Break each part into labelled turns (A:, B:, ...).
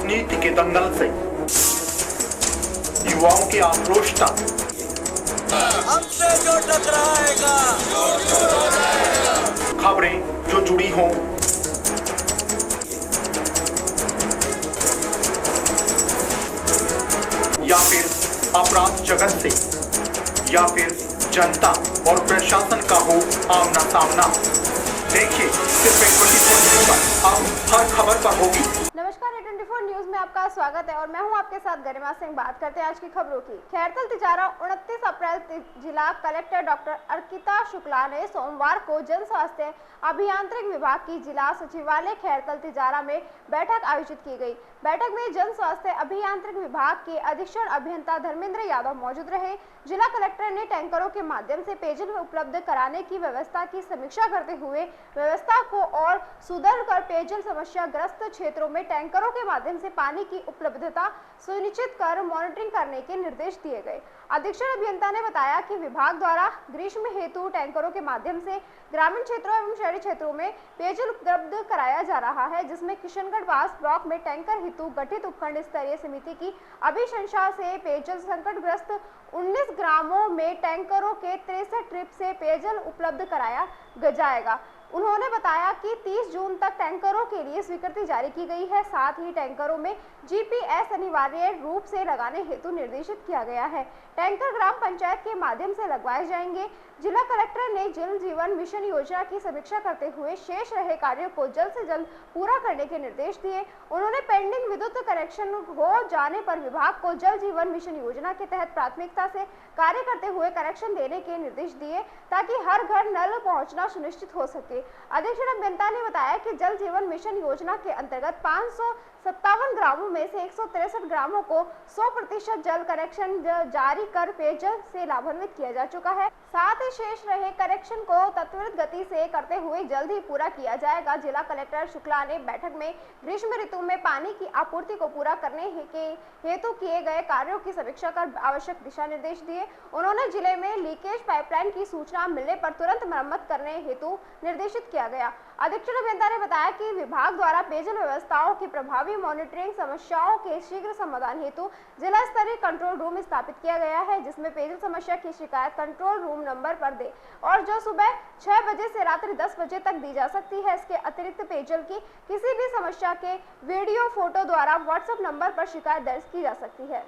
A: राजनीति के दंगल से युवाओं की आक्रोश तक
B: हमसे जो टकराएगा
A: खबरें जो जुड़ी हों, या फिर अपराध जगत से, या फिर जनता और प्रशासन का हो आमना सामना, देखिए सिर्फ 24 न्यूज पर अब हर खबर पर होगी।
C: नमस्कार, 24 न्यूज में आपका स्वागत है और मैं हूं आपके साथ गरिमा सिंह। बात करते हैं आज की खबरों की। खैरतल तिजारा 29 अप्रैल जिला कलेक्टर डॉक्टर अर्पिता शुक्ला ने सोमवार को जन स्वास्थ्य अभियांत्रिक विभाग की जिला सचिवालय खैरतल तिजारा में बैठक आयोजित की गई। बैठक में जन स्वास्थ्य अभियांत्रिक विभाग के अधीक्षण अभियंता धर्मेंद्र यादव मौजूद रहे। जिला कलेक्टर ने टैंकरों के माध्यम से पेयजल उपलब्ध कराने की व्यवस्था की समीक्षा करते हुए व्यवस्था को और सुदृढ़ कर पेयजल समस्या ग्रस्त क्षेत्रों में टैंकरों के माध्यम से पानी की उपलब्धता सुनिश्चित कर मॉनिटरिंग करने के निर्देश दिए गए। अधीक्षण अभियंता ने बताया कि विभाग द्वारा ग्रीष्म हेतु टैंकरों के माध्यम से ग्रामीण क्षेत्रों एवं शहरी क्षेत्रों में पेयजल उपलब्ध कराया जा रहा है, जिसमें किशनगढ़ बास ब्लॉक में टैंकर हेतु गठित उपखंड स्तरीय समिति की अभिशंसा से पेयजल संकटग्रस्त 19 ग्रामों में टैंकरों के 63 ट्रिप से पेयजल उपलब्ध कराया जाएगा। उन्होंने बताया कि 30 जून तक टैंकरों के लिए स्वीकृति जारी की गई है। साथ ही टैंकरों में जीपीएस अनिवार्य रूप से लगाने हेतु निर्देशित किया गया है। टैंकर ग्राम पंचायत के माध्यम से लगवाए जाएंगे। जिला कलेक्टर ने जल जीवन मिशन योजना की समीक्षा करते हुए शेष रहे कार्यों को जल्द से जल्द पूरा करने के निर्देश दिए। उन्होंने पेंडिंग विद्युत कनेक्शन हो जाने पर विभाग को जल जीवन मिशन योजना के तहत प्राथमिकता से कार्य करते हुए कनेक्शन देने के निर्देश दिए ताकि हर घर नल पहुंचना सुनिश्चित हो सके। अधीक्षण अभियंता ने बताया कि जल जीवन मिशन योजना के अंतर्गत 557 ग्रामों में से 163 ग्रामों को 100% जल कनेक्शन जारी कर पेयजल से लाभान्वित किया जा चुका है। साथ ही शेष रहे कनेक्शन को त्वरित गति से करते हुए जल्द ही पूरा किया जाएगा। जिला कलेक्टर शुक्ला ने बैठक में ग्रीष्म ऋतु में पानी की आपूर्ति को पूरा करने के हेतु किए गए कार्यों की समीक्षा कर आवश्यक दिशा निर्देश दिए। उन्होंने जिले में लीकेज पाइपलाइन की सूचना मिलने पर तुरंत मरम्मत करने हेतु निर्देशित किया गया। अधीक्षण अभियंता ने बताया कि विभाग द्वारा पेयजल व्यवस्थाओं की प्रभावी मॉनिटरिंग समस्याओं के शीघ्र समाधान हेतु जिला स्तरीय कंट्रोल रूम स्थापित किया गया है, जिसमें पेयजल समस्या की शिकायत कंट्रोल रूम नंबर पर दे और जो सुबह 6 बजे से रात्रि 10 बजे तक दी जा सकती है। इसके अतिरिक्त पेयजल की किसी भी समस्या के वीडियो फोटो द्वारा व्हाट्सएप नंबर पर शिकायत दर्ज की जा सकती है।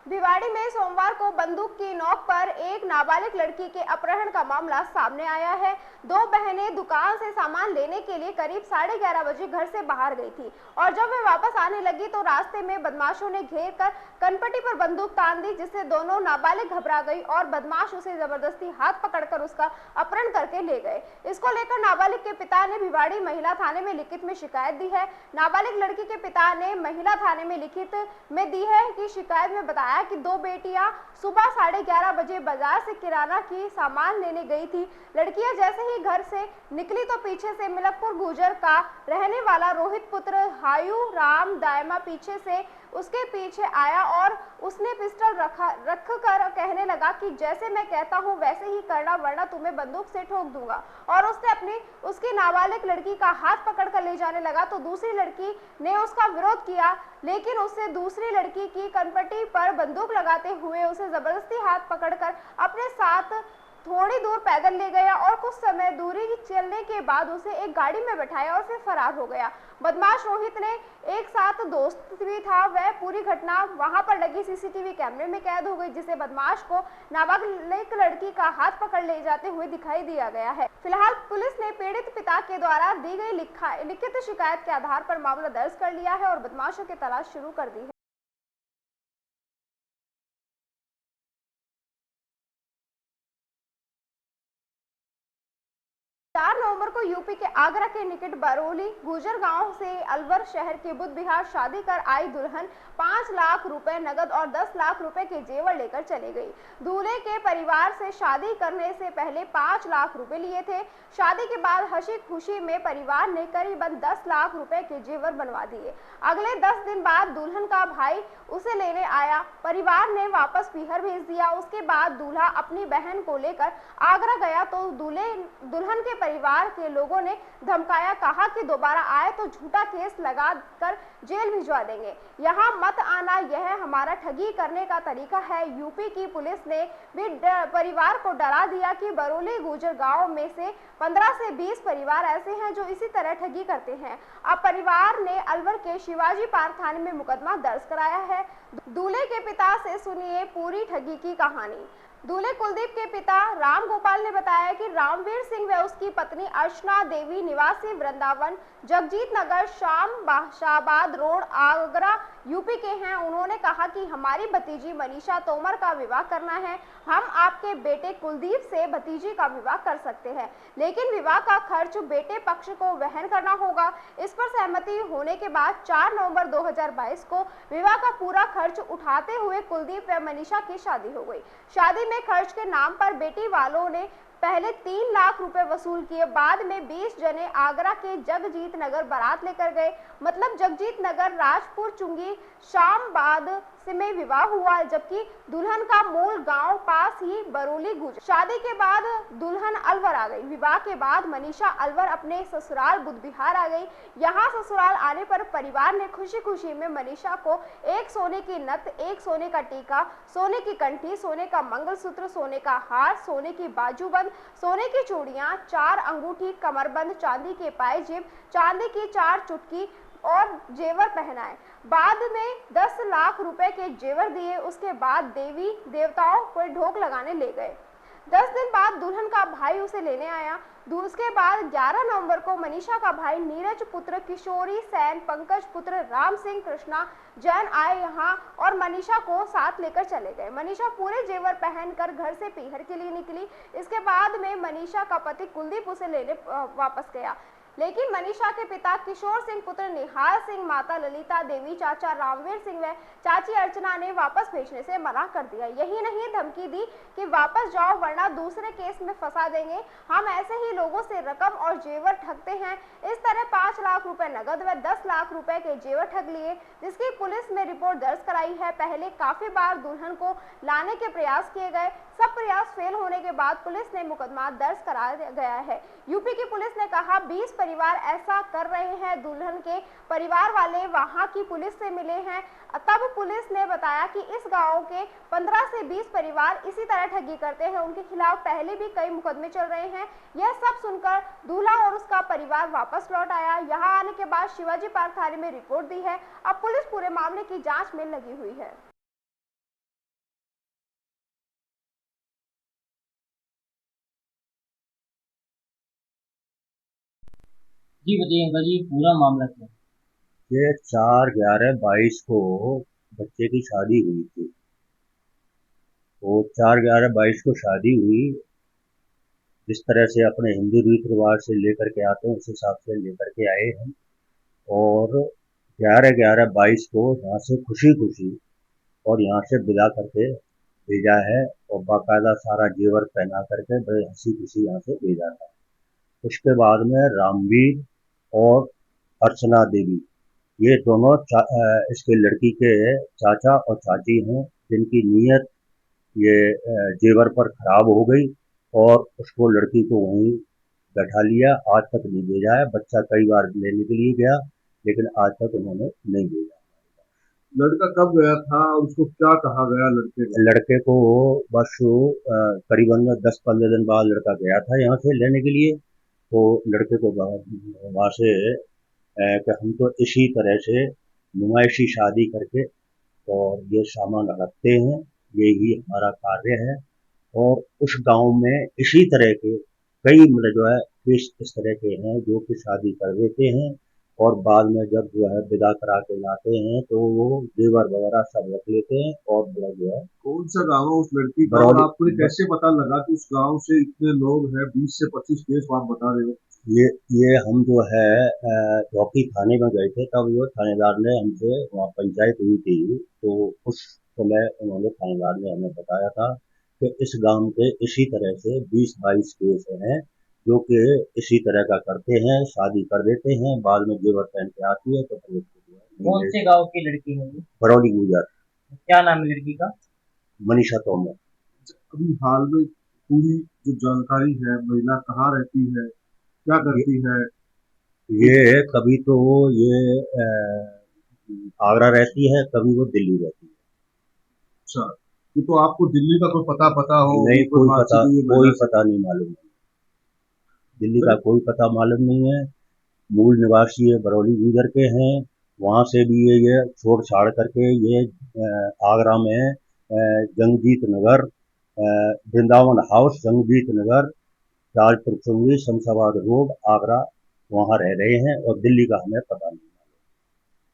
C: भिवाड़ी में सोमवार को बंदूक की नोक पर एक नाबालिग लड़की के अपहरण का मामला सामने आया है। दो बहनें दुकान से सामान लेने के लिए करीब 11:30 बजे घर से बाहर गई थी और जब वे वापस आने लगी तो रास्ते में बदमाशों ने घेर कर कनपटी पर बंदूक तान दी, जिससे दोनों नाबालिग घबरा गई और बदमाश उसे जबरदस्ती हाथ पकड़कर उसका अपहरण करके ले गए। इसको लेकर नाबालिग के पिता ने भिवाड़ी महिला थाने में लिखित में शिकायत दी है। नाबालिग लड़की के पिता ने महिला थाने में लिखित में दी है कि शिकायत में बताया कि दो बेटियां सुबह 11:30 बजे बाजार से किराना की सामान लेने गई थी। लड़कियां जैसे ही घर से निकली तो पीछे से मिलकपुर गुजर का रहने वाला रोहित पुत्र हायू राम दायमा पीछे से उसके पीछे आया और उसने पिस्टल रख कर कहने लगा कि जैसे मैं कहता हूं वैसे ही करना वरना तुम्हें बंदूक से ठोक दूंगा। और उसने उसकी नाबालिग लड़की का हाथ पकड़कर ले जाने लगा तो दूसरी लड़की ने उसका विरोध किया, लेकिन उससे दूसरी लड़की की कनपटी पर बंदूक लगाते हुए उसे जबरदस्ती हाथ पकड़कर अपने साथ थोड़ी दूर पैदल ले गया और कुछ समय दूरी चलने के बाद उसे एक गाड़ी में बैठाया और फिर फरार हो गया। बदमाश रोहित ने एक साथ दोस्त भी था। वह पूरी घटना वहां पर लगी सीसीटीवी कैमरे में कैद हो गई, जिसे बदमाश को नाबालिग लड़की का हाथ पकड़ ले जाते हुए दिखाई दिया गया है। फिलहाल पुलिस ने पीड़ित पिता के द्वारा दी गई लिखित शिकायत के आधार पर मामला दर्ज कर लिया है और बदमाशों की तलाश शुरू कर दी है। 4 नवंबर को यूपी के आगरा के निकट बरौली गुजर गांव से अलवर शहर के बुध विहार शादी कर आई दुल्हन 5 लाख रुपए नगद और 10 लाख रुपए के जेवर लेकर चली गई। दूल्हे के परिवार से शादी करने से पहले 5 लाख रुपए लिए थे। शादी के बाद हंसी खुशी में परिवार ने करीबन 10 लाख रुपए के जेवर बनवा दिए। अगले 10 दिन बाद दुल्हन का भाई उसे लेने आया। परिवार ने वापस पीहर भेज दिया। उसके बाद दूल्हा अपनी बहन को लेकर आगरा गया तो दुल्हन के परिवार के लोगों ने धमकाया, कहा कि दोबारा आए तो झूठा केस लगा कर जेल भिजवा देंगे। यहाँ मत आना, यह हमारा ठगी करने का तरीका है। यूपी की पुलिस ने भी परिवार को डरा दिया कि बरौली गुजर गांव में से 15 से 20 परिवार ऐसे हैं जो इसी तरह ठगी करते हैं। अब परिवार ने अलवर के शिवाजी पार्क थाने में मुकदमा दर्ज कराया है। दूल्हे के पिता से सुनिए पूरी ठगी की कहानी। दूल्हे कुलदीप के पिता राम गोपाल ने बताया कि रामवीर सिंह व उसकी पत्नी अर्चना देवी निवासी वृंदावन जगजीत नगर शाहबाद रोड आगरा यूपी के हैं। उन्होंने कहा कि हमारी भतीजी मनीषा तोमर का विवाह करना है। हम आपके बेटे कुलदीप से भतीजी का विवाह कर सकते हैं, लेकिन विवाह का खर्च बेटे पक्ष को वहन करना होगा। इस पर सहमति होने के बाद 4 नवंबर 2022 को विवाह का पूरा खर्च उठाते हुए कुलदीप व मनीषा की शादी हो गई। शादी में खर्च के नाम पर बेटी वालों ने पहले 3 लाख रुपए वसूल किए। बाद में 20 जने आगरा के जगजीत नगर बारात लेकर गए। मतलब जगजीत नगर राजपुर चुंगी शामबाद से में विवाह हुआ, जबकि दुल्हन का मूल गांव पास ही बरौली गुजर। शादी के बाद दुल्हन अलवर आ गई। विवाह के बाद मनीषा अलवर अपने ससुराल बुध विहार आ गई। यहाँ ससुराल आने पर परिवार ने खुशी खुशी में मनीषा को एक सोने की नथ, एक सोने का टीका, सोने की कंठी, सोने का मंगलसूत्र, सोने का हार, सोने की बाजूबंद, सोने की चूड़ियां, 4 अंगूठी, कमरबंद, चांदी के पायजेब, चांदी की 4 चुटकी और जेवर पहनाए। बाद में 10 लाख रुपए के जेवर दिए। उसके बाद देवी देवताओं को ढोक लगाने ले गए। 10 दिन बाद दुल्हन का भाई उसे लेने आया। उसके बाद 11 नवंबर को मनीषा का भाई नीरज पुत्र किशोरी सैन, पंकज पुत्र राम सिंह, कृष्णा जैन आए यहाँ और मनीषा को साथ लेकर चले गए। मनीषा पूरे जेवर पहनकर घर से पीहर के लिए निकली। इसके बाद में मनीषा का पति कुलदीप उसे लेने वापस गया, लेकिन मनीषा के पिता किशोर सिंह, पुत्र निहाल सिंह, माता ललिता देवी, चाचा रामवीर सिंह व चाची अर्चना ने वापस भेजने से मना कर दिया। यही नहीं, धमकी दी कि वापस जाओ वरना दूसरे केस में फंसा देंगे। हम ऐसे ही लोगों से रकम और जेवर ठगते हैं। इस तरह 5 लाख रुपए नगद व 10 लाख रुपए के जेवर ठग लिए, जिसकी पुलिस में रिपोर्ट दर्ज कराई है। पहले काफी बार दुल्हन को लाने के प्रयास किए गए। सब प्रयास फेल होने के बाद पुलिस ने मुकदमा दर्ज करा गया है। यूपी की पुलिस ने कहा 20 परिवार ऐसा कर रहे हैं। दुल्हन के परिवार वाले वहां की पुलिस से मिले हैं। तब पुलिस ने बताया कि इस गांव के 15 से 20 परिवार इसी तरह ठगी करते हैं। उनके खिलाफ पहले भी कई मुकदमे चल रहे हैं। यह सब सुनकर दूल्हा और उसका परिवार वापस लौट आया। यहाँ आने के बाद शिवाजी पार्क थाने में रिपोर्ट दी है। अब पुलिस पूरे मामले की जाँच में लगी हुई है।
D: जी बताइए अंकल जी, पूरा मामला क्या है?
E: ये 4/11/22 को बच्चे की शादी हुई थी। तो 4/11/22 को शादी हुई। जिस तरह से अपने हिंदू रीति रिवाज से लेकर के आते हैं उस हिसाब से लेकर के आए हैं और 11/11/22 को यहाँ से खुशी खुशी और यहाँ से विदा करके भेजा है और बाकायदा सारा जेवर पहना करके बड़े हंसी खुशी यहाँ से भेजा था। उसके बाद में रामवीर और अर्चना देवी, ये दोनों इसके लड़की के चाचा और चाची हैं, जिनकी नीयत ये जेवर पर खराब हो गई और उसको लड़की को वहीं बैठा लिया। आज तक नहीं भेजा है। बच्चा कई बार लेने के लिए गया लेकिन आज तक उन्होंने नहीं भेजा।
F: लड़का कब गया था और उसको क्या कहा गया
E: लड़के को बस करीबन 10-15 दिन बाद लड़का गया था यहाँ से लेने के लिए। तो लड़के को वहाँ से कि हम तो इसी तरह से नुमाइशी शादी करके और ये सामान रखते हैं, यही हमारा कार्य है। और उस गांव में इसी तरह के कई मतलब जो है केस इस तरह के हैं जो कि शादी कर देते हैं और बाद में जब जो है विदा करा के लाते हैं तो वो जेवर वगैरह सब रख लेते हैं और बड़ा जो है
F: कौन सा गाँव है उस लड़की का और
E: बरौली।
F: आपको ये कैसे पता लगा कि उस गांव से इतने लोग हैं, 20 से 25 केस आप बता रहे हो?
E: ये हम जो है चौकी थाने में गए थे, तब वो थानेदार ने हमसे वहाँ पंचायत हुई थी, तो उस समय उन्होंने थानेदार ने हमें बताया था कि इस गांव के इसी तरह से 20-22 केस हैं जो कि इसी तरह का करते हैं, शादी कर देते हैं, बाद में जेवर पहन के आती है तो फिर उसको जो
D: कौन
E: है
D: से गांव की लड़की है ये?
E: बरौली गुजर
D: क्या नाम है लड़की का?
E: मनीषा तोमर।
F: अभी हाल में पूरी जो जानकारी है, महिला कहाँ रहती है, क्या करती है?
E: ये कभी तो ये आगरा रहती है, कभी वो दिल्ली रहती है।
F: अच्छा, ये तो आपको दिल्ली का कोई पता हो?
E: नहीं, कोई
F: बातचीत हुई है
E: कोई
F: महिला से?
E: पता नहीं मालूम है, दिल्ली का कोई पता मालूम नहीं है। मूल निवासी ये बरौली गुजर के हैं, वहां से भी ये छोड़ छाड़ करके ये आगरा में जंगजीत नगर, वृंदावन हाउस, जंगजीत नगर, ताजपुर चुंगी, शमशाबाद रोड, आगरा, वहां रह रहे हैं और दिल्ली का हमें पता नहीं।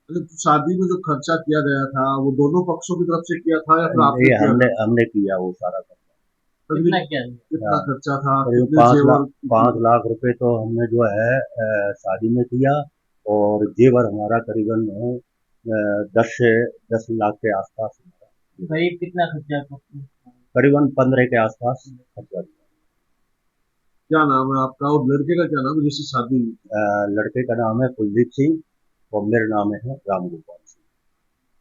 F: अच्छा, तो शादी में जो खर्चा किया गया था वो दोनों पक्षों की तरफ से किया था या फिर आपने
E: ये
F: किया था?
E: हमने किया वो सारा खर्चा।
D: कितना क्या है?
F: कितना खर्चा था,
E: करीब
F: कितने जेवर?
E: 5 लाख रुपए तो हमने जो है शादी में किया, और जेवर हमारा करीबन 10 लाख के आसपास हमारा,
D: करीब कितना खर्चा
E: करीबन 15 के आसपास खर्चा किया।
F: क्या नाम है आपका और लड़के का क्या नाम है जिससे शादी हुई?
E: लड़के का नाम है कुलदीप सिंह और मेरा नाम है रामगोपाल सिंह।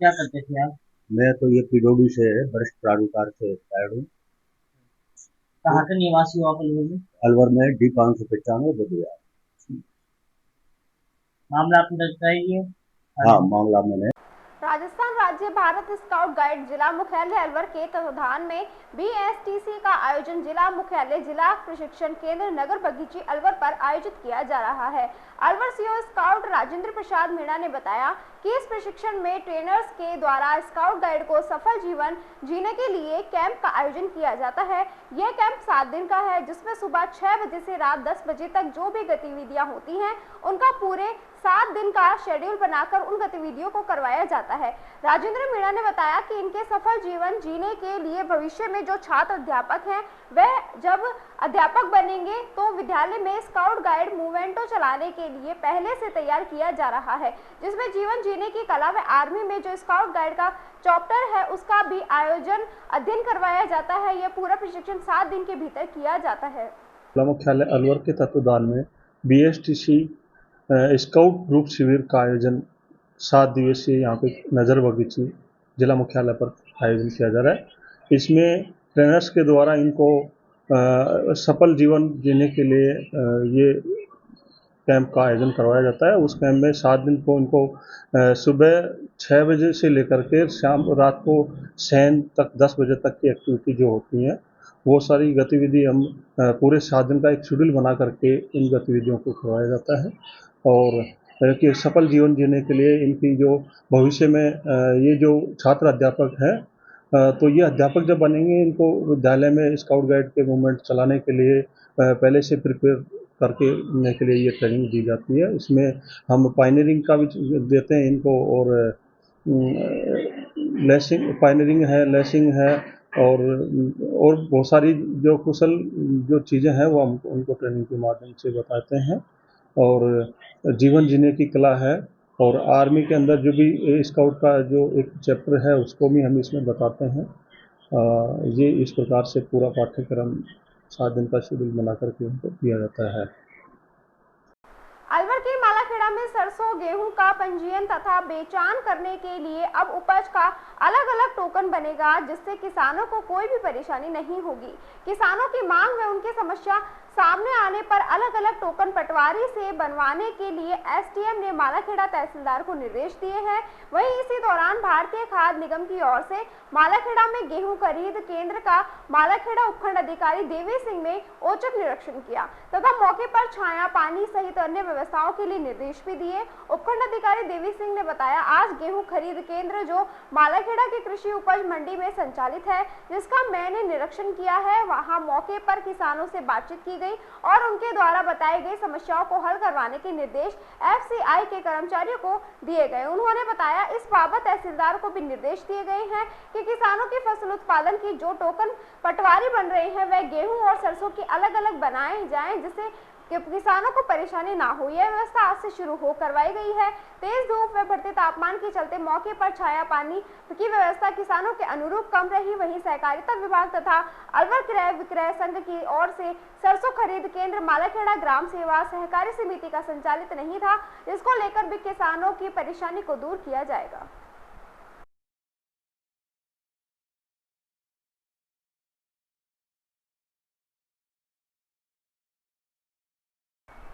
D: क्या करते थे आप?
E: मैं तो ये पीडब्ल्यू से वरिष्ठ प्राधिकार से रिटायर्ड हूँ।
D: कहाँ के निवासी हो आप अलवर में?
E: अलवर में D595 बदुआ।
D: मामला आपने दर्ज कराई है?
E: हाँ, मामला मैंने।
C: राजस्थान राज्य भारत स्काउट गाइड जिला मुख्यालय अलवर के तत्वाधान में BSTC का आयोजन जिला मुख्यालय जिला प्रशिक्षण केंद्र नगर बगीची अलवर पर आयोजित किया जा रहा है। अलवर सीओ स्काउट राजेंद्र प्रसाद मीणा ने बताया कि इस प्रशिक्षण में ट्रेनर्स के द्वारा स्काउट गाइड को सफल जीवन जीने के लिए कैंप का आयोजन किया जाता है। यह कैंप 7 दिन का है, जिसमें सुबह 6 बजे से रात 10 बजे तक जो भी गतिविधियां होती हैं उनका पूरे 7 दिन का शेड्यूल बनाकर उन गतिविधियों को करवाया जाता है। राजेंद्र मीणा ने बताया कि इनके सफल जीवन जीने के लिए भविष्य में जो छात्र अध्यापक हैं वह जब अध्यापक बनेंगे तो विद्यालय में स्काउट गाइड मूवमेंटों चलाने के लिए पहले से तैयार किया जा रहा है, जिसमें जीवन जीने की कला व आर्मी में जो स्काउट गाइड का चैप्टर है उसका भी आयोजन अध्ययन करवाया जाता है। यह पूरा प्रशिक्षण 7 दिन के भीतर किया जाता है।
G: जिला मुख्यालय अलवर के तत्वाधान में BSTC स्काउट ग्रुप शिविर का आयोजन 7 दिवसीय यहाँ पे नज़र बगीची जिला मुख्यालय पर आयोजन किया जा रहा है। इसमें ट्रेनर्स के द्वारा इनको सफल जीवन जीने के लिए ये कैंप का आयोजन करवाया जाता है। उस कैंप में 7 दिन को इनको सुबह 6 बजे से लेकर के शाम रात को शयन तक 10 बजे तक की एक्टिविटी जो होती हैं वो सारी गतिविधि हम पूरे 7 दिन का एक शेड्यूल बना करके इन गतिविधियों को करवाया जाता है। और कि सफल जीवन जीने के लिए इनकी जो भविष्य में ये जो छात्र अध्यापक हैं तो ये अध्यापक जब बनेंगे इनको विद्यालय में स्काउट गाइड के मूवमेंट चलाने के लिए पहले से प्रिपेयर करने के लिए ये ट्रेनिंग दी जाती है। इसमें हम पायनियरिंग का भी देते हैं इनको, और लेसिंग पायनियरिंग है, लेसिंग है, और बहुत सारी जो कुशल जो चीज़ें हैं वो हम उनको ट्रेनिंग के माध्यम से बताते हैं। और जीवन जीने की कला है, और आर्मी के अंदर जो भी स्काउट का जो एक चैप्टर है उसको भी हम इसमें बताते हैं। ये इस प्रकार से पूरा पाठ्यक्रम 7 दिन का शेड्यूल बना करके उनको दिया जाता है।
C: अलवर के मालाखेड़ा में सरसों गेहूं का पंजीयन तथा बेचान करने के लिए अब उपज का अलग अलग टोकन बनेगा, जिससे किसानों को कोई भी परेशानी नहीं होगी। किसानों की मांग व उनकी समस्या सामने आने पर अलग अलग टोकन पटवारी से बनवाने के लिए SDM ने मालाखेड़ा तहसीलदार को निर्देश दिए हैं। वहीं इसी दौरान भारतीय खाद्य निगम की ओर से मालाखेड़ा में गेहूं खरीद केंद्र का मालाखेड़ा उपखंड अधिकारी देवी सिंह ने औचक निरीक्षण किया तथा मौके पर छाया, पानी सहित अन्य व्यवस्थाओं के लिए निर्देश भी दिए। उपखंड अधिकारी देवी सिंह ने बताया, आज गेहूं खरीद केंद्र जो मालाखेड़ा की कृषि उपज मंडी में संचालित है, जिसका मैंने निरीक्षण किया है, वहां मौके पर किसानों से बातचीत की गई गई और उनके द्वारा बताई गई समस्याओं को हल करवाने के निर्देश FCI के कर्मचारियों को दिए गए। उन्होंने बताया इस बाबत तहसीलदार को भी निर्देश दिए गए हैं कि किसानों की फसल उत्पादन की जो टोकन पटवारी बन रहे हैं वह गेहूं और सरसों की अलग अलग बनाए जाएं, जिससे कि किसानों को परेशानी ना हो। यह व्यवस्था आज से शुरू हो करवाई गई है। तेज धूप व बढ़ते तापमान के चलते मौके पर छाया पानी की व्यवस्था किसानों के अनुरूप कम रही। वहीं सहकारिता विभाग तथा अलवर क्रय विक्रय संघ की ओर से सरसों खरीद केंद्र मालाखेड़ा ग्राम सेवा सहकारी समिति का संचालित नहीं था, जिसको लेकर भी किसानों की परेशानी को दूर किया जाएगा।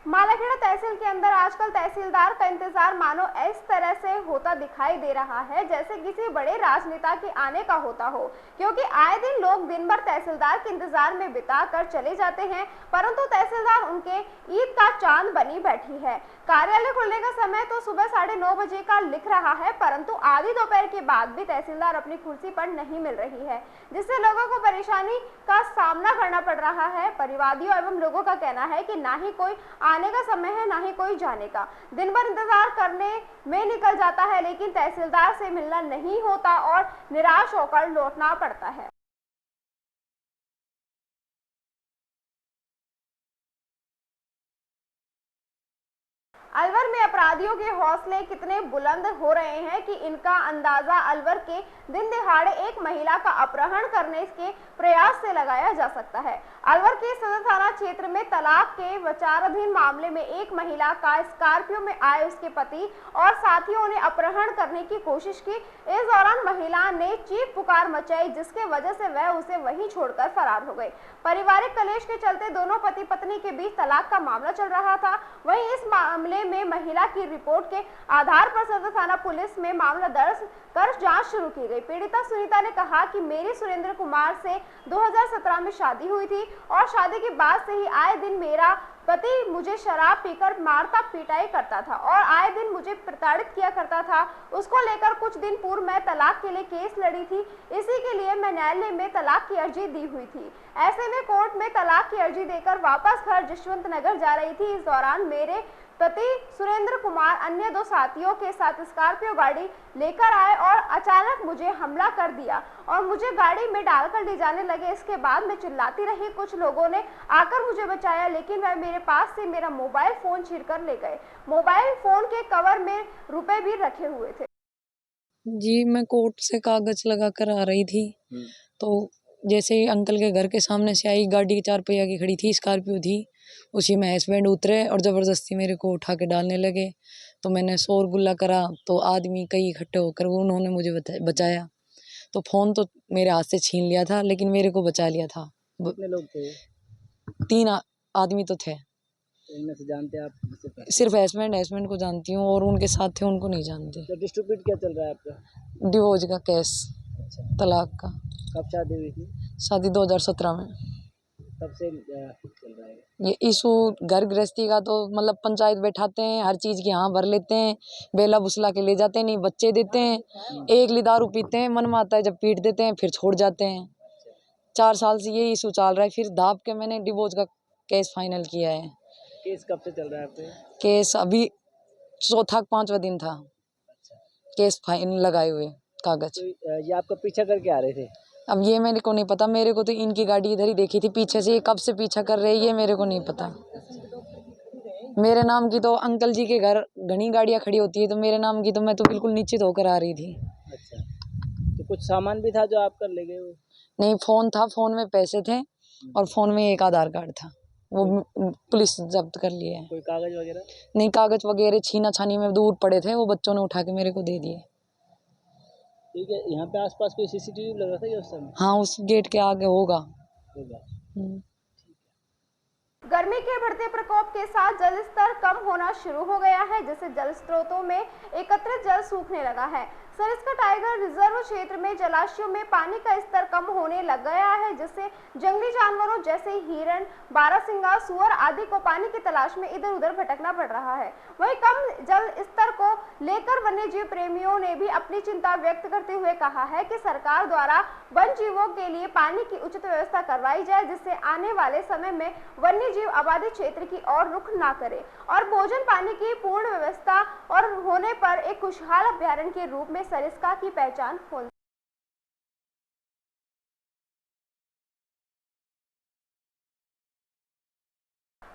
C: मालाखेड़ा तहसील के अंदर आजकल तहसीलदार का इंतजार मानो इस तरह से होता दिखाई दे रहा है जैसे किसी बड़े राजनेता के आने का होता हो, क्योंकि आए दिन लोग दिन भर तहसीलदार के इंतजार में बिता कर चले जाते हैं, परंतु तहसीलदार उनके ईद का चांद बनी बैठी है। कार्यालय खुलने का समय तो सुबह 9:30 बजे का लिख रहा है, परंतु आधी दोपहर के बाद भी तहसीलदार अपनी कुर्सी पर नहीं मिल रही है, जिससे लोगों को परेशानी का सामना करना पड़ रहा है। परिवादियों एवं लोगों का कहना है कि ना ही कोई आने का समय है ना ही कोई जाने का। दिन भर इंतजार करने में निकल जाता है, लेकिन तहसीलदार से मिलना नहीं होता और निराश होकर लौटना पड़ता है। अलवर में अपराधियों के हौसले कितने बुलंद हो रहे हैं कि इनका अंदाजा अलवर के दिन दिहाड़े एक महिला का अपहरण करने के प्रयास से लगाया जा सकता है। अलवर के सदर थाना क्षेत्र में तलाक के विचाराधीन मामले में एक महिला का स्कॉर्पियो में आए उसके पति और साथियों ने अपहरण करने की कोशिश की। इस दौरान महिला ने चीख पुकार मचाई, जिसके वजह से वह उसे वहीं छोड़कर फरार हो गई। पारिवारिक कलेश के चलते दोनों पति पत्नी के बीच तलाक का मामला चल रहा था। वहीं इस मामले में महिला की रिपोर्ट के आधार पर सदर थाना पुलिस में मामला दर्ज कर जांच शुरू की गई। पीड़िता सुनीता ने कहा कि मेरी सुरेंद्र कुमार से 2017 में शादी हुई थी और शादी के बाद से ही आए दिन मेरा पति मुझे शराब पीकर मारता पिटाई करता था और आए दिन मुझे प्रताड़ित किया करता था। उसको लेकर कुछ दिन पूर्व मैं तलाक के लिए केस लड़ी थी। इसी के लिए मैं न्यायालय में तलाक की अर्जी दी हुई थी। ऐसे में कोर्ट में तलाक की अर्जी देकर वापस घर जशवंत नगर जा रही थी। इस दौरान मेरे पति सुरेंद्र कुमार अन्य 2 साथियों के साथ स्कॉर्पियो गाड़ी लेकर आए और अचानक मुझे हमला कर दिया और मुझे गाड़ी में डालकर ले जाने लगे। इसके बाद मैं चिल्लाती रही। कुछ लोगों ने आकर मुझे बचाया, लेकिन वह मेरे पास से मेरा मोबाइल फोन छीन कर ले गए। मोबाइल फोन के कवर में रुपए भी रखे हुए थे।
H: जी, मैं कोर्ट से कागज लगा कर आ रही थी, तो जैसे ही अंकल के घर के सामने से आई, गाड़ी 4 पहिया की खड़ी थी, स्कॉर्पियो थी, उसी में हस्बैंड उतरे और ज़बरदस्ती मेरे को उठा के डालने लगे। तो मैंने शोर गुल्ला करा तो आदमी कई इकट्ठे होकर उन्होंने मुझे बचाया। तो फ़ोन तो मेरे हाथ से छीन लिया था, लेकिन मेरे को बचा लिया था।
I: कितने लोग थे?
H: 3 आदमी तो थे।
I: इनमें से जानते आप?
H: सिर्फ हस्बैंड को जानती हूँ और उनके साथ थे उनको नहीं जानती।
I: तो डिस्ट्रीब्यूट क्या चल रहा है आपका?
H: डिवोर्स का केस, तलाक का।
I: कब शादी हुई थी?
H: शादी 2017 में।
I: तब से चल रहा है
H: ये इशू घर गृहस्थी का, तो मतलब पंचायत बैठाते हैं, हर चीज़ की हाँ भर लेते हैं, बेला बुसला के ले जाते हैं, नहीं बच्चे देते हैं, एक ली दारू पीते हैं, मन में आता है जब पीट देते हैं, फिर छोड़ जाते हैं। 4 साल से ये इशू चल रहा है। फिर दाब के मैंने डिवोर्स का केस फाइनल किया है।
I: केस कब से चल रहा है आपके?
H: केस अभी 4-5वां दिन था केस फाइनल लगाए हुए कागज।
I: तो ये आपका पीछा करके आ रहे थे?
H: अब ये मेरे को नहीं पता, मेरे को तो इनकी गाड़ी इधर ही देखी थी पीछे से, ये कब से पीछा कर रहे हैं ये मेरे को नहीं पता। मेरे नाम की तो अंकल जी के घर घनी गाड़ियाँ खड़ी होती है, तो मेरे नाम की तो मैं तो बिल्कुल निश्चित होकर आ रही थी।
I: अच्छा, तो कुछ सामान भी था जो आप कर ले गए हो?
H: नहीं, फ़ोन था, फ़ोन में पैसे थे और फ़ोन में एक आधार कार्ड था, वो पुलिस जब्त कर लिए है।
I: कोई कागज वगैरह?
H: नहीं, कागज वगैरह छीना छानी में दूर पड़े थे, वो बच्चों ने उठा के मेरे को दे दिए।
I: ठीक है, यहाँ पे आसपास कोई CCTV लगा था उस समय?
H: हाँ, उस गेट के आगे होगा।
C: गर्मी के बढ़ते प्रकोप के साथ जल स्तर कम होना शुरू हो गया है, जिससे जल स्रोतों में एकत्रित जल सूखने लगा है। सरिस्का टाइगर रिजर्व क्षेत्र में जलाशयों में पानी का स्तर कम होने लग गया है, जिससे जंगली जानवरों जैसे हिरण, बारहसिंगा, सुअर आदि को पानी की तलाश में इधर उधर भटकना पड़ रहा है। वहीं कम जल स्तर को लेकर वन्य जीव प्रेमियों ने भी अपनी चिंता व्यक्त करते हुए कहा है कि सरकार द्वारा वन जीवों के लिए पानी की उचित व्यवस्था करवाई जाए, जिससे आने वाले समय में वन्य जीव आबादी क्षेत्र की ओर रुख ना करे और भोजन पानी की पूर्ण व्यवस्था और होने पर एक खुशहाल अभ्यारण्य के रूप में सरिस्का की पहचान हो।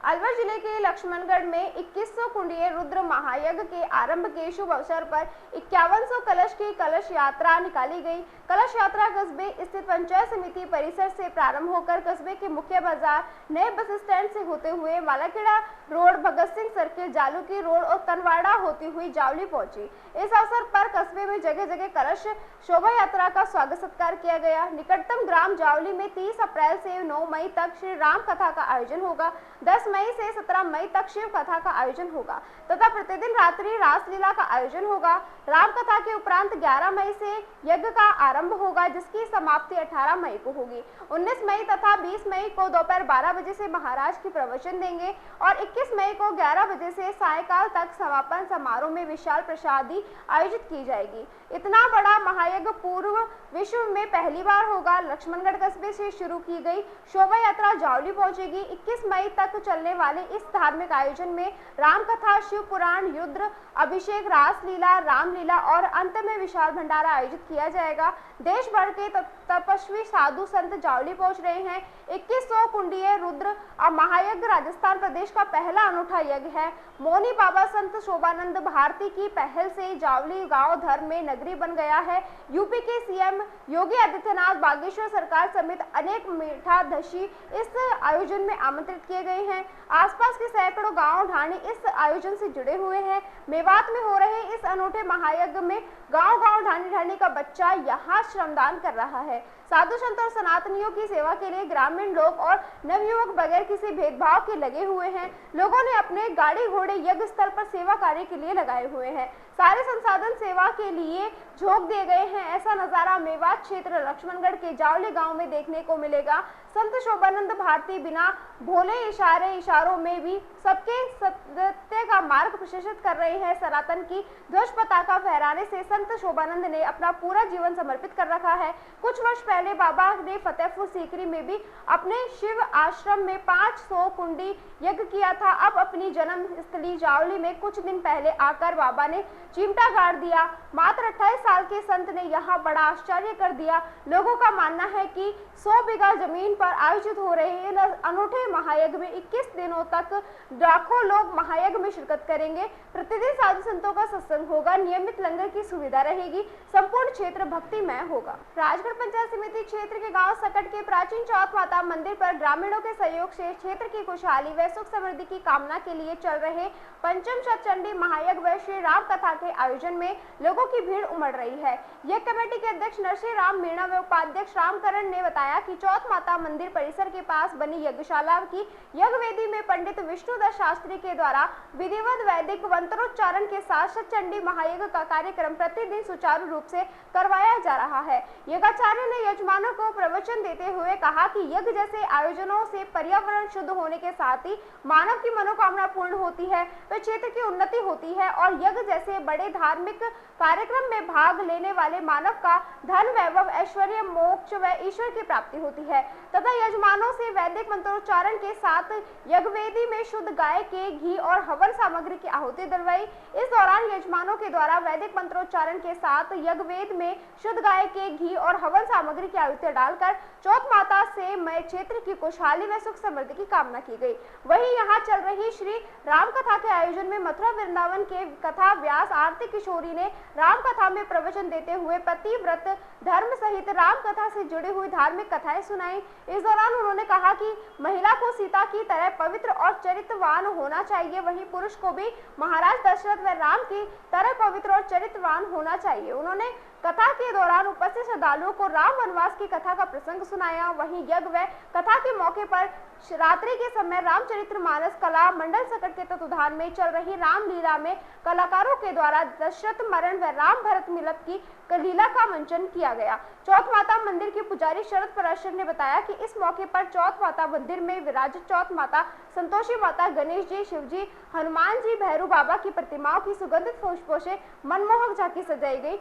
C: अलवर जिले के लक्ष्मणगढ़ में 2100 कुंडीय रुद्र महायज्ञ के आरंभ के शुभ अवसर पर 5100 कलश की कलश यात्रा निकाली गई। कलश यात्रा कस्बे स्थित पंचायत समिति परिसर से प्रारंभ होकर कस्बे के मुख्य बाजार, नए बस स्टैंड से होते हुए Malakheda road, Bhagat Singh circle, Jaluki road और कनवाड़ा होती हुई जावली पहुंची। इस अवसर पर कस्बे में जगह जगह कलश शोभा यात्रा का स्वागत सत्कार किया गया। निकटतम ग्राम जावली में 30 अप्रैल से 9 मई तक श्री राम कथा का आयोजन होगा। 10 मई से 17 मई तक शिव कथा का आयोजन होगा तथा प्रतिदिन रात्रि रासलीला का आयोजन होगा। राम कथा के उपरांत 11 मई से यज्ञ का आरंभ होगा, जिसकी समाप्ति 18 मई को होगी। 19 मई तथा 20 मई को दोपहर 12 बजे से महाराज की प्रवचन देंगे और 21 मई को 11 बजे से सायकाल तक समापन समारोह में विशाल प्रसादी आयोजित की जाएगी। इतना बड़ा महायज्ञ पूर्व विश्व में पहली बार होगा। लक्ष्मणगढ़ कस्बे से शुरू की गई शोभा यात्रा जावली पहुंचेगी। 21 मई तक चलने वाले इस धार्मिक आयोजन में राम कथा, शिव पुराण, युद्ध, अभिषेक, रासलीला, रामलीला और अंत में विशाल भंडारा आयोजित किया जाएगा। देश भर के तपस्वी साधु संत जावली पहुंच रहे हैं। 2100 कुंडीय रुद्र महायज्ञ राजस्थान प्रदेश का पहला अनूठा यज्ञ है। मौनी बाबा संत शोभानंद भारती की पहल से जावली गांव धर्म में नगरी बन गया है। यूपी के सीएम योगी आदित्यनाथ, बागेश्वर सरकार समेत अनेक मीठाधशी इस आयोजन में आमंत्रित किए गए हैं। आसपास के सैकड़ों गांव ढाणी इस आयोजन से जुड़े हुए हैं। मेवात में हो रहे इस अनूठे महायज्ञ में गांव-गांव, ढाणी-ढाणी का बच्चा यहां श्रमदान कर रहा है। साधु संत और सनातनियों की सेवा के लिए ग्रामीण लोग और नवयुवक बगैर किसी भेदभाव के लगे हुए हैं। लोगों ने अपने गाड़ी घोड़े यज्ञ स्थल पर सेवा कार्य के लिए लगाए हुए हैं। सारे संसाधन सेवा के लिए झोंक दिए गए हैं। ऐसा नजारा मेवात क्षेत्र लक्ष्मणगढ़ के जावली गांव में देखने को मिलेगा। संत शोभानंद भारती बिना भोले इशारों में भी सबके सत्य का मार्ग प्रशस्त कर रहे हैं। सनातन की ध्वज पताका फहराने से संत शोभानंद ने अपना पूरा जीवन समर्पित कर रखा है। कुछ वर्ष पहले बाबा ने फतेहपुर सीकरी में भी अपने शिव आश्रम में 500 कुंडी यज्ञ किया था। अब अपनी जन्म स्थली जावली में कुछ दिन पहले आकर बाबा ने चिमटा गाड़ दिया। मात्र 28 साल के संत ने यहाँ बड़ा आश्चर्य कर दिया। लोगों का मानना है कि 100 बीघा जमीन पर आयोजित हो रहे अनूठे महायज्ञ में 21 दिनों तक लाखों लोग महायज्ञ में शिरकत करेंगे। प्रतिदिन साधु संतों का सत्संग होगा। नियमित लंगर की सुविधा रहेगी। संपूर्ण क्षेत्र भक्तिमय होगा। राजगढ़ पंचायत समिति क्षेत्र के गांव सकट के प्राचीन चौथ माता मंदिर पर ग्रामीणों के सहयोग से क्षेत्र की खुशहाली व सुख समृद्धि की कामना के लिए चल रहे पंचम शतचंडी महायज्ञ व श्री राम कथा के आयोजन में लोगों की भीड़ उमड़ रही है। यज्ञ कमेटी के अध्यक्ष नरसिंह राम मीणा व उपाध्यक्ष रामकरण ने बताया कि चौथ माता मंदिर परिसर के पास बनी यज्ञशाला की यज्ञ वेदी में पंडित विष्णुदत्त शास्त्री के द्वारा विधिवत वैदिक मंत्रोच्चारण के साथ शतचंडी महायज्ञ का कार्यक्रम प्रतिदिन सुचारू रूप से करवाया जा रहा है। यज्ञाचार्य ने यजमानों को प्रवचन देते हुए कहा कि यज्ञ जैसे आयोजनों से पर्यावरण शुद्ध होने के साथ ही मानव की मनोकामना पूर्ण होती है, तो क्षेत्र की उन्नति होती है और यज्ञ जैसे बड़े धार्मिक कार्यक्रम में भाग लेने वाले मानव का धन, वैभव, ऐश्वर्य, मोक्ष व ईश्वर की प्राप्ति होती है तथा यजमानों से वैदिक मंत्रोच्चारण के साथ यज्ञवेदी में शुद्ध गाय के घी और हवन सामग्री की आहुति दिलवाई। इस दौरान यजमानों के द्वारा वैदिक मंत्रोच्चारण के साथ यज्ञवेद में शुद्ध गाय के घी और हवन सामग्री की आहुति डालकर चौथ माता से मय क्षेत्र की खुशहाली व सुख समृद्धि की कामना की गई। वहीं यहाँ चल रही श्री राम कथा के आयोजन में मथुरा वृंदावन के कथा व्यास आरती किशोरी ने राम कथा में प्रवचन देते हुए पतिव्रत धर्म सहित राम कथा से जुड़ी हुई धार्मिक कथाएं सुनाई। इस दौरान उन्होंने कहा कि महिला को सीता की तरह पवित्र और चरित्रवान होना चाहिए, वहीं पुरुष को भी महाराज दशरथ व राम की तरह पवित्र और चरित्रवान होना चाहिए। उन्होंने कथा के दौरान उपस्थित श्रद्धालुओं को राम वनवास की कथा का प्रसंग सुनाया। वहीं यज्ञ व कथा के मौके पर रात्रि के समय रामचरितमानस कला मंडल सकट के तत्वाधान में चल रही रामलीला में कलाकारों के द्वारा दशरथ मरण व राम भरत मिलप की लीला का मंचन किया गया। चौथ माता मंदिर के पुजारी शरद पराशर ने बताया कि इस मौके पर चौथ माता मंदिर में विराजित चौथ माता, संतोषी माता, गणेश जी, शिव जी, हनुमान जी, भैरू बाबा की प्रतिमाओं की सुगंधित पुष्पों से मनमोहक झांकी सजाई गई।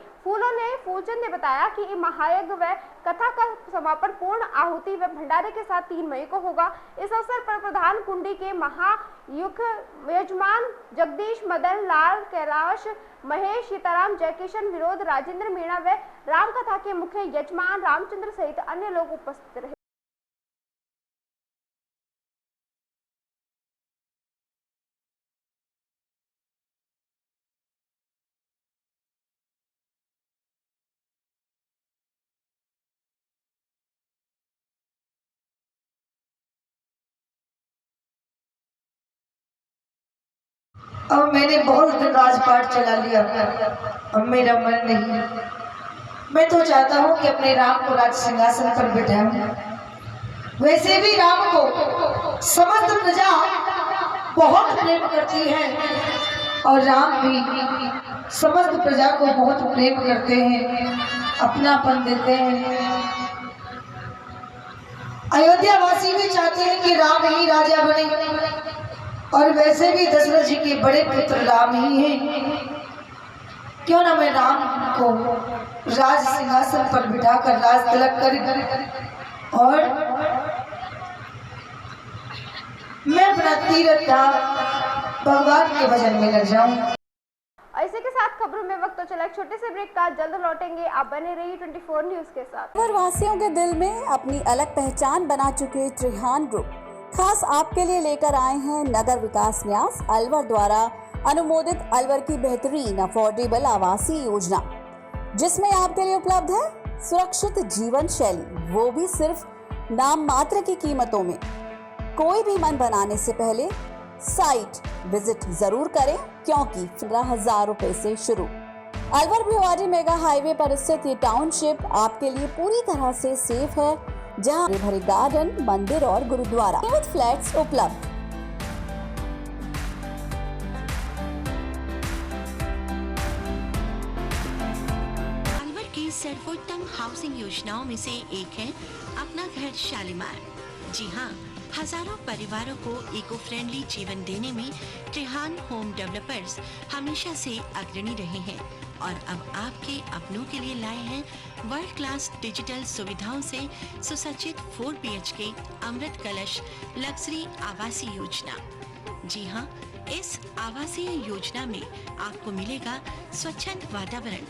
C: फूलचंद ने बताया कि महायज्ञ व कथा का समापन पूर्ण आहुति व भंडारे के साथ 3 मई को होगा। इस अवसर पर प्रधान कुंडी के महायुक्त यजमान जगदीश, मदन लाल, कैलाश, महेश, सीताराम, जयकिशन, विरोध, राजेंद्र मीणा व राम कथा के मुख्य यजमान रामचंद्र सहित अन्य लोग उपस्थित रहे।
J: अब मैंने बहुत दिन राजपाट चला लिया, अब मेरा मन नहीं। मैं तो चाहता हूँ कि अपने राम को राज सिंहासन पर बिठाऊं। वैसे भी राम को समस्त प्रजा बहुत प्रेम करती है और राम भी समस्त प्रजा को बहुत प्रेम करते हैं, अपनापन देते हैं। अयोध्या वासी भी चाहते हैं कि राम ही राजा बने और वैसे भी दशरथ जी के बड़े पुत्र राम ही हैं। क्यों ना मैं राम को राज सिंहासन पर बिठाकर राज तिलक कर और मैं अपना तीर्थ धाम भगवान के भजन में लग जाऊं।
C: इसी के साथ खबरों में वक्त तो चला एक छोटे से ब्रेक का, जल्द लौटेंगे। आप बने रहिए 24 न्यूज के साथ।
K: वासियों के दिल में अपनी अलग पहचान बना चुके त्रिहान ग्रुप खास आपके लिए लेकर आए हैं नगर विकास न्यास अलवर द्वारा अनुमोदित अलवर की बेहतरीन अफोर्डेबल आवासीय योजना, जिसमें आपके लिए उपलब्ध है सुरक्षित जीवन शैली, वो भी सिर्फ नाम मात्र की कीमतों में। कोई भी मन बनाने से पहले साइट विजिट जरूर करें, क्योंकि 15,000 रुपए से शुरू। अलवर भिवाड़ी मेगा हाईवे पर स्थित ये टाउनशिप आपके लिए पूरी तरह से सेफ है, जहां भरे गार्डन, मंदिर और गुरुद्वारा विद फ्लैट्स उपलब्ध।
L: अलवर की सर्वोत्तम हाउसिंग योजनाओं में से एक है अपना घर शालीमार। जी हाँ, हजारों परिवारों को इको फ्रेंडली जीवन देने में त्रिहान होम डेवलपर्स हमेशा से अग्रणी रहे हैं और अब आपके अपनों के लिए लाए हैं वर्ल्ड क्लास डिजिटल सुविधाओं से सुसज्जित 4 BHK अमृत कलश लग्जरी आवासीय योजना। जी हाँ, इस आवासीय योजना में आपको मिलेगा स्वच्छंद वातावरण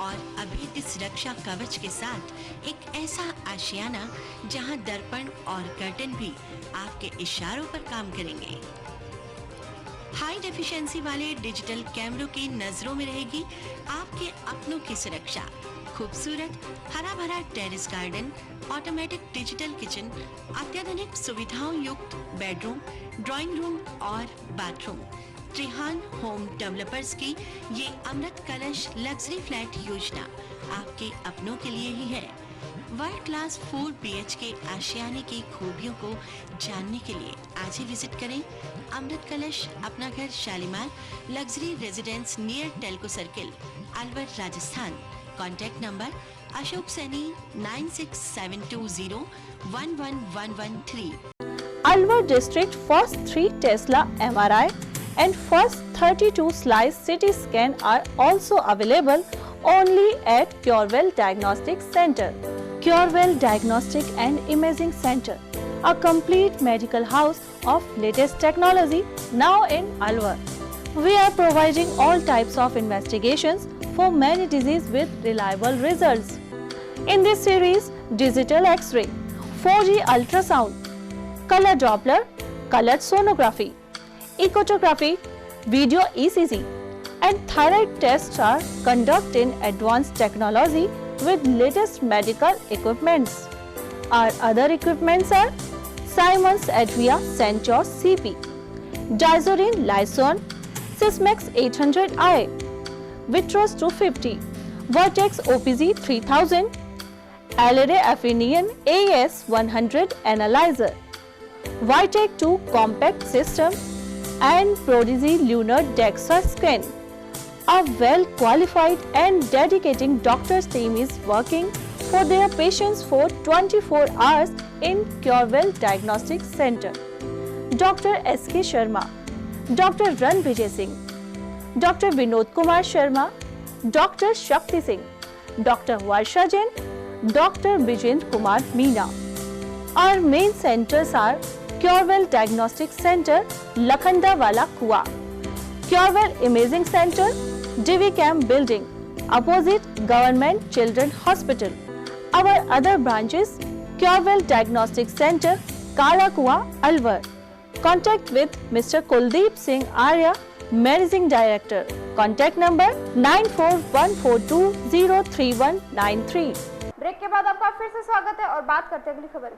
L: और अभेद्य सुरक्षा कवच के साथ एक ऐसा आशियाना जहां दर्पण और कर्टन भी आपके इशारों पर काम करेंगे। हाई डेफिशिएंसी वाले डिजिटल कैमरों की नजरों में रहेगी आपके अपनों की सुरक्षा। खूबसूरत हरा भरा terrace garden, automatic digital kitchen, अत्याधुनिक सुविधाओं युक्त बेडरूम, ड्राइंग रूम और बाथरूम। त्रिहान होम डेवलपर्स की ये अमृत कलश लग्जरी फ्लैट योजना आपके अपनों के लिए ही है। वर्ल्ड क्लास 4 BHK आशियाने की खूबियों को जानने के लिए आज ही विजिट करें अमृत कलश अपना घर Shalimar luxury residence near Telco circle, Alwar, Rajasthan. Contact number Ashok Saini 9672011113।
M: Alvar district first 3 Tesla MRI and first 32 slice CT scan are also available only at Curewell Diagnostic Center. Curewell Diagnostic and Imaging Center, a complete medical house of latest technology now in Alvar. We are providing all types of investigations for many diseases with reliable results. In this series, digital X-ray, 4G ultrasound, color Doppler, colored sonography, echography, video ECG, and thyroid tests are conducted in advanced technology with latest medical equipments. Our other equipments are Siemens Advia Centaur CP, Dizorin Lyson, Sysmex 800i, Vitros 250, Vertex OPZ 3000, Alere Affinion AS 100 Analyzer, Vitec 2 Compact System and Prodigy Lunar DEXA Scan. A well-qualified and dedicated doctors team is working for their patients for 24 hours in Curewell Diagnostic Center. Dr. S.K. Sharma, Dr. Ran Vijay Singh, Dr. Vinod Kumar Sharma, Dr. Shakti Singh, Dr. Varsha Jain, Dr. Vijendra Kumar Meena. Our main centers are Curewell Diagnostic Center, Lakhandawala Kua, Curewell Imaging Center, Divi Camp Building, opposite Government Children Hospital. Our other branches, Curewell Diagnostic Center, Kala Kua, Alwar. Contact with Mr. Kuldeep Singh Arya, Managing Director. Contact number 9414203193.
C: Break के बाद आपका फिर से स्वागत है और बात करते हैं अगली खबर की।